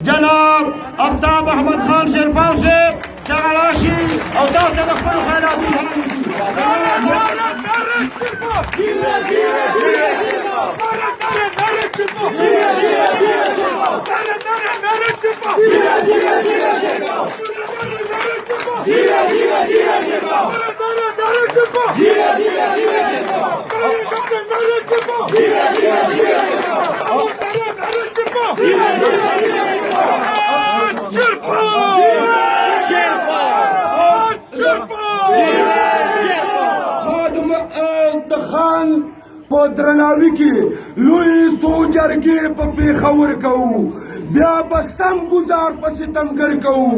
جناب آفتاب احمد خان شیرپاو سے چغلاشی اور داس مخبر خیراتی خان په درناوي کې لوی سوجرګې په پېښور کوو بیا به سم ګزار په ستمګر کوو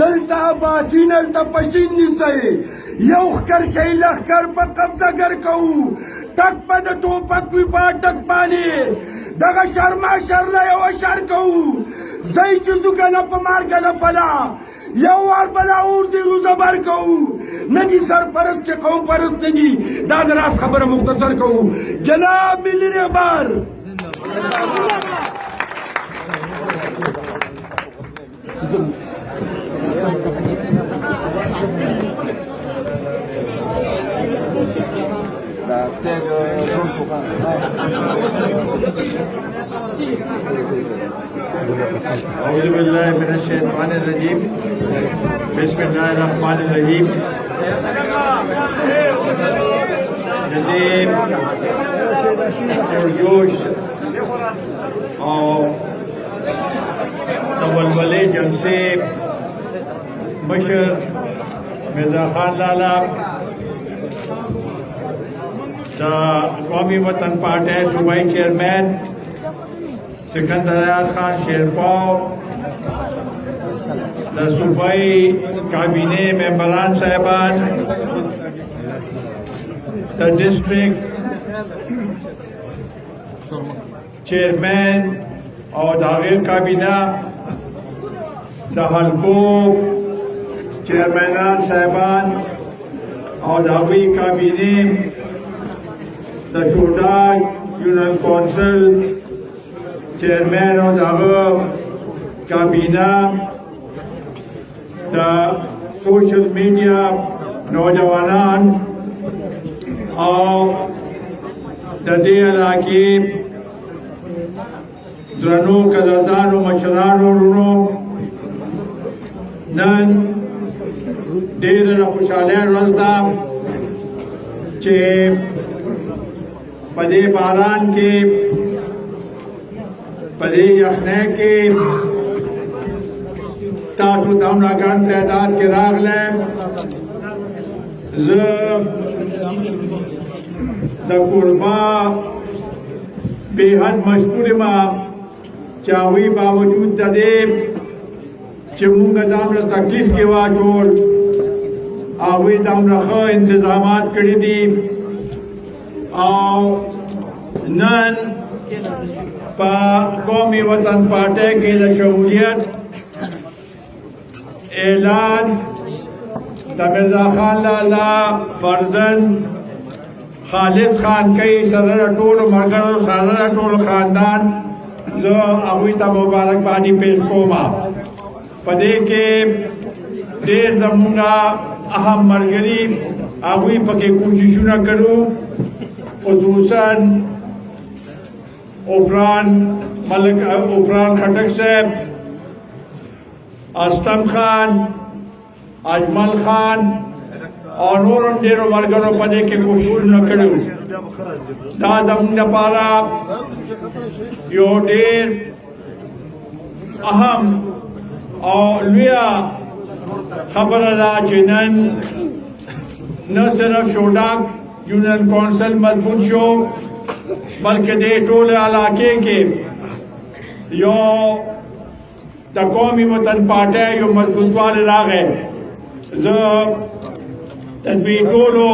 دلته اباسین هلته پشین نیسئ یو ښکر شی لښکر په قبضهګر کوو ټک به د ټوپک وي په ټک باندې دغه شرماشر له یوه شر کوو ځئ چې ځو کنه په مارګه له پله یو وار بلا اور دی روزه بر کوو ندی سرپرست چې قوم پرست ندی دا د راس خبره مختصر کوو جناب ملي رهبر اعوذ باللہ من الشیطان الرجیم بسم اللہ الرحمن الرحیم ندیم جوش اور تولولے جلسے مشر مرزا خان لالا دا قومی وطن پارٹی صوبائی چیئرمین سکندر خان شیرپاو دا صوبائی کابینہ ممبران صاحبان دا ڈسٹرکٹ چیئرمین اور داغیر کابینہ دا حلقو چیئرمینان صاحبان اور داغی کابینہ دا شوڈگ یونین کونسل چئیرمین اور داغا کابینہ دا سوشل میڈیا نوجوانان اور دا دے علاقے درنو قدردان و مشران و رونو نن دیر خوشحالی رزدہ چے پدے باران کے پدے یخنے کے تاسو دمراگان تعداد کے راغلے ز دا قربا بے حد مشکور ما چاوی باوجود دا دے چمونگا دامرا تکلیف کے واجور آوی دامرا خواہ انتظامات کری دی اور نن پا قومی وطن پارٹی کے شمولیت اعلان دا مرزا خان لالا فردن خالد خان کئی سرر ٹول مرگر سرر ٹول خاندان زو اگوی تا مبارک بانی پیش کوما پدے کے دیر زمونگا اہم مرگری اگوی پکے کوششو نہ کرو خصوصاً عفران خٹک صاحب استم خان اجمل خان اور نورم ڈیرو مرگروں پدے کے کوشش نہ کرو دا زمونگا پارا یو دیر اہم اور لیا خبر دا چنن نہ صرف شوڈگ یونین کونسل مضبوط شو بلکہ دے ٹول علاقے کے یو دا قومی وطن پارٹی یو مضبوط والے راغے تدبیر ٹولو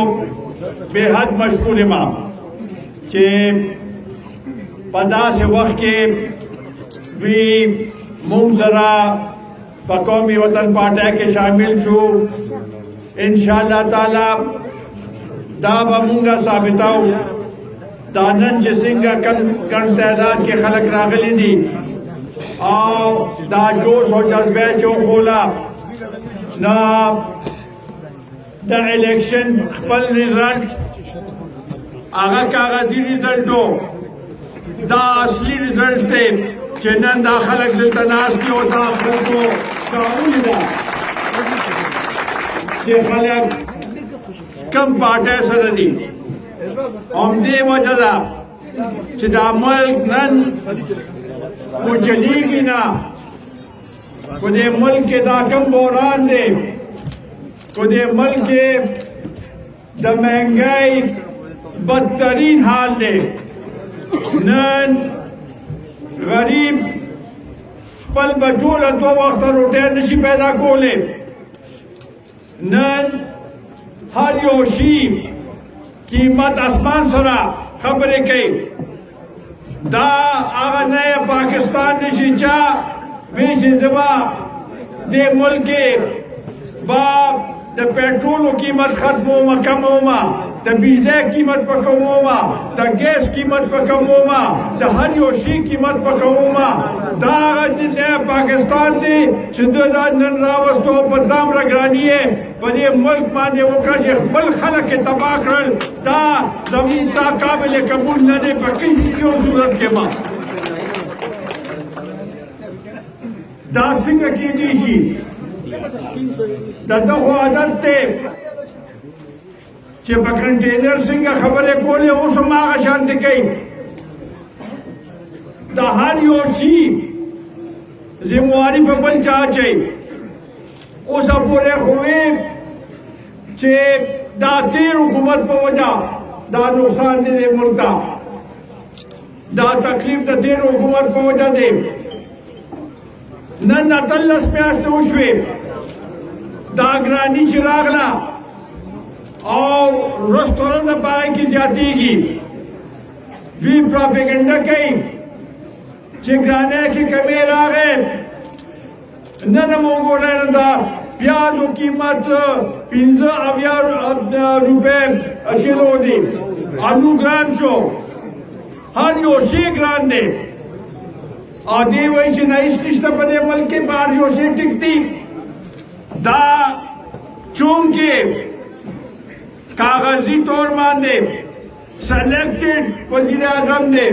بے حد مشکور ما کہ پدا سے وقت کے بھی منظرہ پا قومی وطن پارٹی کے شامل شو انشاءاللہ تعالی دا با مونگا ثابتاو دا نن چه سنگا کم تعداد کے خلق راغلی دی اور دا جوش و جذبے چو کھولا نا دا الیکشن خپل ریزلٹ آغا کاغذی ریزلٹو دا اصلی ریزلٹ تے چنن دا خلق دلتا ناس کی ہوتا خلقو تعاولی دا چه خلق کم پاٹے سردی ہم دے وجہ دا چه دا ملک نن کچلی گی نا کو دے ملک کے دا کم بوران دے کو دے ملک کے دا مہنگائی بدترین حال دے نن غریب پل بچول دو وقت روٹے نشی پیدا کولے نن ہر یوشی قیمت اسمان سرا خبریں کئی دا آغا نئے پاکستان نشی چا بیچ زبا دے ملکے با دا پیٹرولو قیمت ختم ہوما کم ہوما دا بیجلے قیمت پا کم ہوما دا گیس قیمت پا کم ہوما دا ہر یوشی قیمت پا کم ہوما دا آغا نئے پاکستان دے چھدو دا نن راوستو پا دام رگرانی ہے پا دے ملک ماں دے وکا جے بل خلق کے تباہ کرل دا زمین تا قابل قبول نہ دے پا کئی کیوں صورت کے ماں دا سنگا کی دیشی دا دخو عدد تے چه پا کنٹینر سنگا خبرے کولے او سم آغا شانت کئی دا ہر یوشی زمواری پا بل چاچے او سا پورے خوے چه دا تیر حکومت پا وجہ دا نقصان دے ملکا دا تکلیف دا تیر حکومت پا وجہ دے نن اتلس میاشت وشوے دا گرانی چراغلا اور رستوران دا پاگئی کی جاتی گی بھی پراپیگنڈا کئی چگرانے کی کمی راگے ننمو گو رہن دا پیاز و قیمت 15 روپے کلو دی آلو گران شو ہر یوشی گران دے آدھی وہی چھ نائس نشتہ پدے ملکے بار یوشی ٹکتی دا چونکہ کاغذی طور ماندے سلیکٹڈ وزیر اعظم دے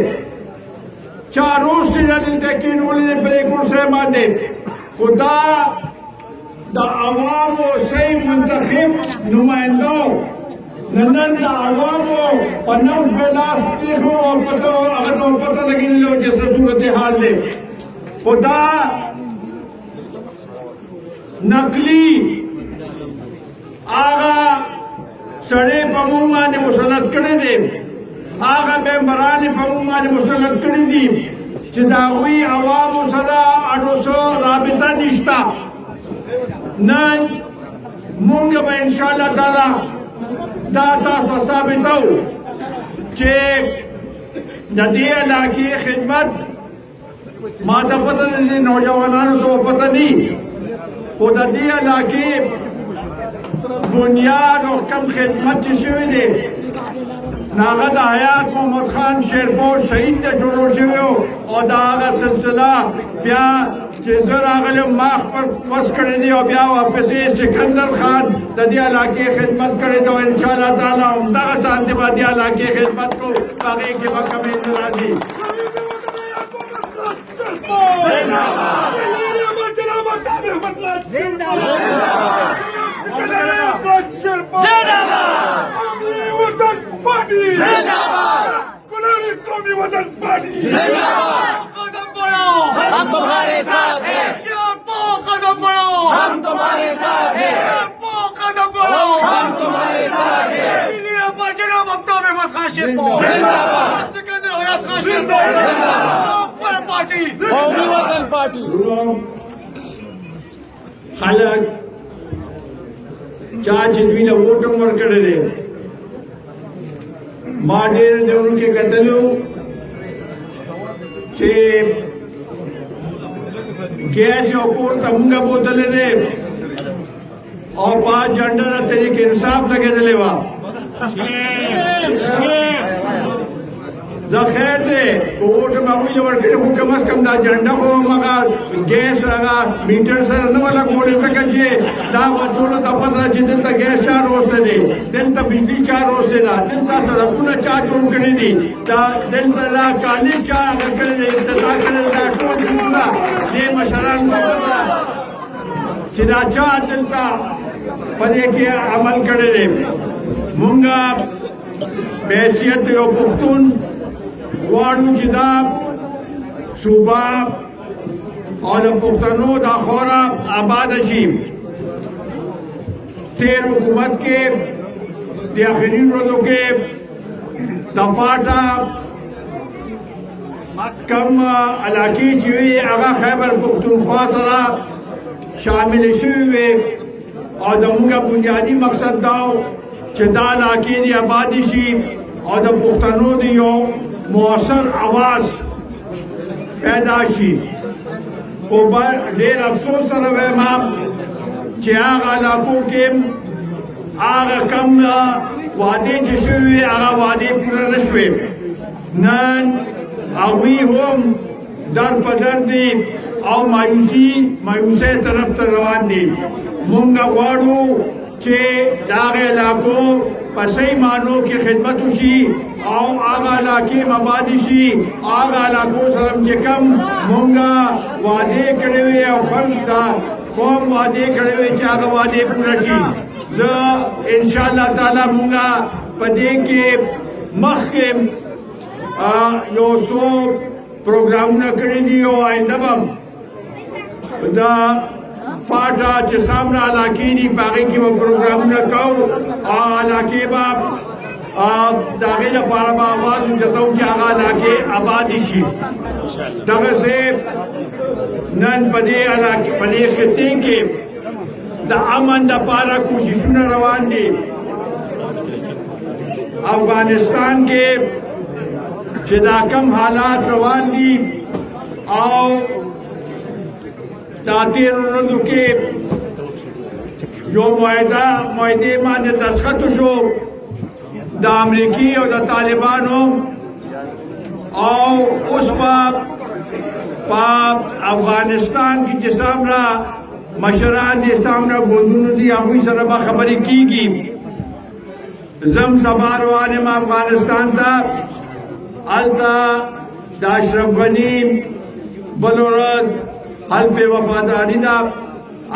چاروس تے جانے دیکھین ولی دے بریکور سے ماندے خدا دا عوام و سی منتخب نمائندوں ننن دا عوام و پنوز بیلاس دیکھو اور پتہ لگی لو جیسے صورتحال دے خدا نقلی آغا سڑے پمومانے مسلط کرے دے آغا ممبران پمومانے مسلط کرے دی چداوی عوام و صدا اڈو سو رابطہ نشتا نن مونگا با انشاءاللہ تعالی داتا سو ثابتاو چے ندی علاقی خدمت ماتا پتہ نہیں نوجوانانو تو پتہ نہیں خدا دی علاقی بنیاد اور کم خدمت چشوی دے ناغد حیات محمد خان شیرپاو شہید نے شروع شوی ہو اور دا آغا سلسلہ بیا چیزر آغل ماخ پر پس کرے دی اور بیا واپسی سکندر خان دا دی علاقی خدمت کرے دو انشاءاللہ تعالی ہم دا چاہتے با دی علاقی خدمت کو باقی کے وقت میں انتظار دی قومی وطن پارٹی قدم بڑھاؤ ہم تمہارے ساتھ ہیں شیرپاؤ قدم بڑھاؤ ہم تمہارے ساتھ ہیں شیرپاؤ قدم بڑھاؤ ہم تمہارے ساتھ ہیں پر جناب آفتاب احمد خان شیرپاؤ زندہ باد سکندر حیات خان شیرپاؤ زندہ باد پارٹی قومی وطن پارٹی خلق چاچ دوینا ووٹم ورکڑے دے ماں دیر دے ان کے قتلو چھے گیس یا کورتا منگا بوتلے دے اور 5 جنڈا طریق انصاف لگے دلے وا دا خیر دے ووٹ معمولی ورکړي خو کم از کم دا جنډه خو مګا ګیس هغه میټر سره نه ولا کولې ځکه چې دا ټول د پته چې دلته ګیس چار وسته دي دلته بجلی چار وسته ده دلته سړکونه چا جوړ کړي دي دا دلته دا کالي چا کړي دي دا کړي دا ټول ټولونه دې مشران په پته چې دا چا دلته پدې کې عمل کړي دي مونږه بحیثیت یو پښتون غواړو چې دا صوبه او د پښتنو دا خوره آباد شي تیر حکومت کې د آخري ورځو کې د فاټا کم علاقې چې وي هغه خیبر پښتونخوا سره شامل شوي وي او زموږ بنیادي مقصد دا چې دا علاقې دې آبادې شي او د پښتنو د یو مؤثر آواز پیدا شي خو ډېر افسوس سره وایم چې هغه علاقو کې هغه کم وعدې چې شوې وي هغه وعدې پوره نه شوې نن هغوی هم در په در دي او مایوسۍ طرف ته روان دي مونږ غواړو چې د هغې علاقو په صحیح معنو کې خدمت وشي او هغه علاقې آبادې شي هغه علاقو سره چې کم مونږ وعدې کړې وې او خلک ته قوم وعدې کړې وې چې هغه وعدې پوره شي زه انشاءالله تعالی مونږ په دې کې مخکې یو څو پروګرامونه کړي دي او آینده به دا فاټا چې سامنے علاقې دي په هغې کې به پروګرامونه کوو او علاقې به د هغې لپاره به اواز اوچتو چې هغه علاقې آبادې شي دغسې نن په دې خطې کې د امن دپاره کوششونه روان دي افغانستان کې چې دا کم حالات روان دي او دا تیر ورځو کې یو معاهدې باندې دستخط وشو د امریکي او د طالبانو او اوس په افغانستان کې چې څومره مشران دي څومره ګوندونه دي هغوی سره به خبرې کېږي زم سبا روان یم افغانستان ته هلته د اشرف غني بل ورځ حلف وفاداری دا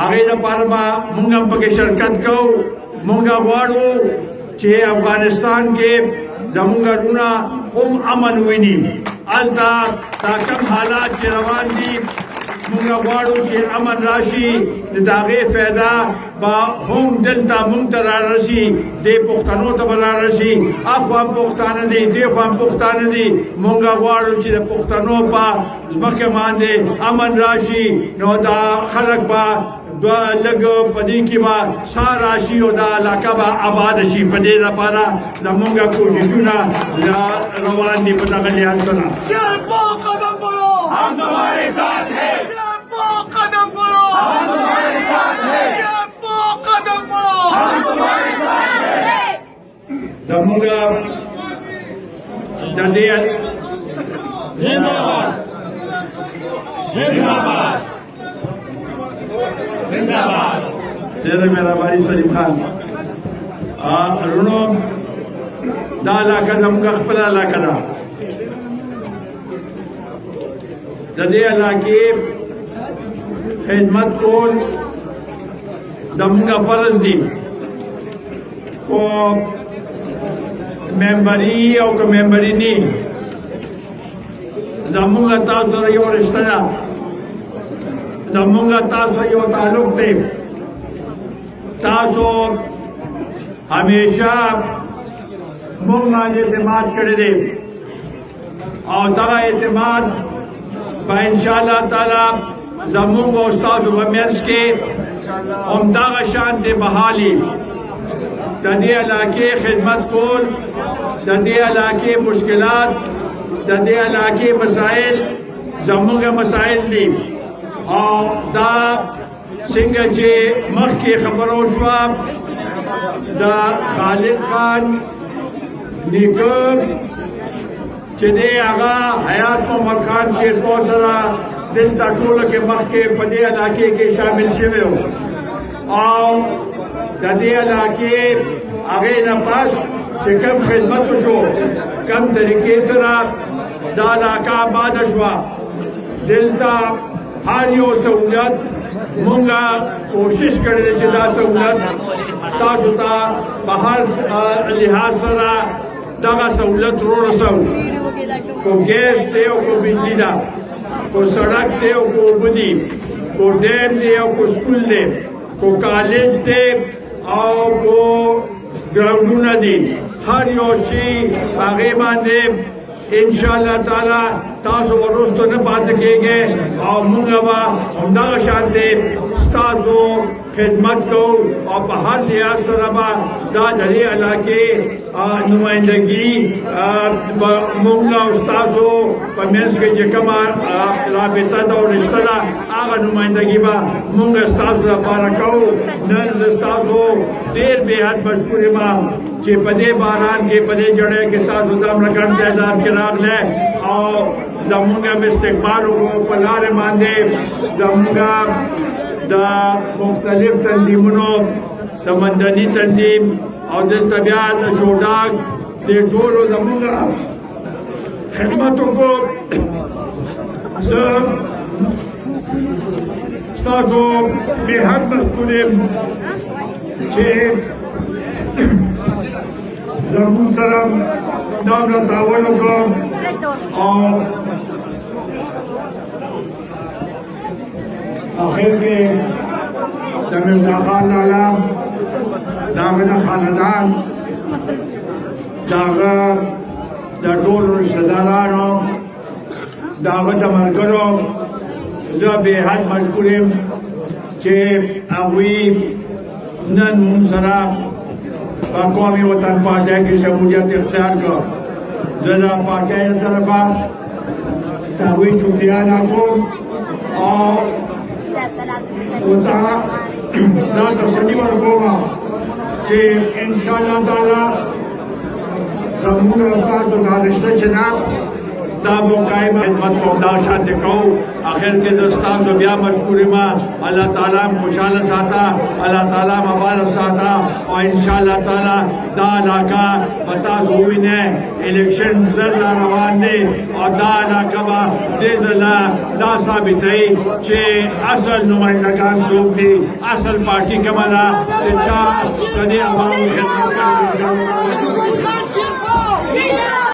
هغې لپاره به مونږ هم پکې شرکت کوو مونږ غواړو چې افغانستان کې زمونږ وروڼه هم امن وویني هلته دا کم حالات چې روان دي مونږ غواړو چې امن راشي د هغې فایده به هم دلته مونږ ته رارسي دې پښتنو ته به رارسي اخوا هم پښتانه دي دې خوا هم پښتانه دي مونږ غواړو چې د پښتنو په ځمکه باندې امن راشي نو دا خلک به لږ په دې کې به ساه راشي او دا علاقه به آباد شي په دې لپاره زمونږ کوششونه روان دي په دغه لحاظ سره شیرپاؤ قدم بڑھو ہم تمہارے ساتھ ہیں شیرپاؤ قدم بڑھو ہم تمہارے ساتھ ہیں شیرپاؤ قدم بڑھو ہم تمہارے ساتھ ہیں زمونږ د دې زندہ باد زندہ باد زندہ باد ډېره مهرباني سلیم خان رونو دا علاقه زموږ خپله علاقه ده د دې علاقې خدمت کول زموږ فرض دي خو ممبري او که ممبري نه زموږ تاسو سره یو رشته ده زمونږ تاسو یو تعلق دی تاسو همیشه مونږ باندې اعتماد کړی دی او دغه اعتماد به انشاءالله تعالی زمونږ او ستاسو په منځ کې همدغه شانتې بحالي د دې علاقې خدمت کول د دې علاقې مشکلات د دې علاقې مسائل زمونږ مسائل دي او دا څنګه چې مخکې خبره وشوه د خالد خان نیکه چې دی هغه حیات محمد خان شیرپاو سره دلته ټوله کې مخکې په دې علاقې کې شامل شوی و او د دې علاقې هغې نه پس چې کوم خدمت وشو کوم طریقې سره دا علاقه آباده شوه دلته هر یو سہولت مونږه کوشش کړې ده چې دا سہولت تاسو ته په هر لحاظ سره دغه سہولت ورسوو کو گیس دی او کو بجلی ده کو سړک دی او کو اوبه دي کو ډیم دی او کو سکول دی کو کالج دی او کو ګراونډونه دي هر یو شي هغې باندې انشاءاللہ تعالی تاسو ورستو نه پاتې کېږئ او موږ به همدغه شانتې ستاسو خدمت کوو او په هر لحاظ سره به دا د دې علاقې نمایندګي موږ او ستاسو په منځ کې چې کومه رابطه ده او رشته ده هغه نمایندګي به موږ ستاسو لپاره کوو نن زه ستاسو ډېر بېحد مشکور یم چې په دې باران کې په دې جړۍ کې تاسو دومره ګڼ تعداد کې راغلی او زمونږ هم استقبال وکړو په لارې باندې زمونږ د مختلف تنظیمونو د مدني تنظیم او دلته بیا د شوډاګ دې ټولو زمونږ خدمت وکړو زه ستاسو بېحد مشکور یم چې زمون سره دومره تعاون وکړم او آخر کې د مرزا خان لالا د هغه د خاندان د هغه د ټولو رشتهدارانو د هغه د ملګرو زه بېحد مشکور یم چې هغوی نن مونږ سره قومی وطن پارٹی کی شمولیت اختیار کر زدہ پارٹی طرفا تاوی شکریہ ادا کو اور وطن دا تصدیق ورکوما کہ انشاءاللہ تعالی زمون رفتار تو دا رشتہ چناب دا موقعی میں خدمت کو دا شاند کو آخر کے دستان جو بیا مشکوری ما اللہ تعالیٰ خوشحال ساتا اللہ تعالیٰ مبارک ساتا اور انشاءاللہ تعالیٰ دا علاقہ بتا سوئی نے الیکشن زرنا روان دے اور دا علاقہ با دے دلا دا ثابت ہے چھے اصل نمائندگان سوک دی اصل پارٹی کمالا چاہ کدی عوام خدمت کرنے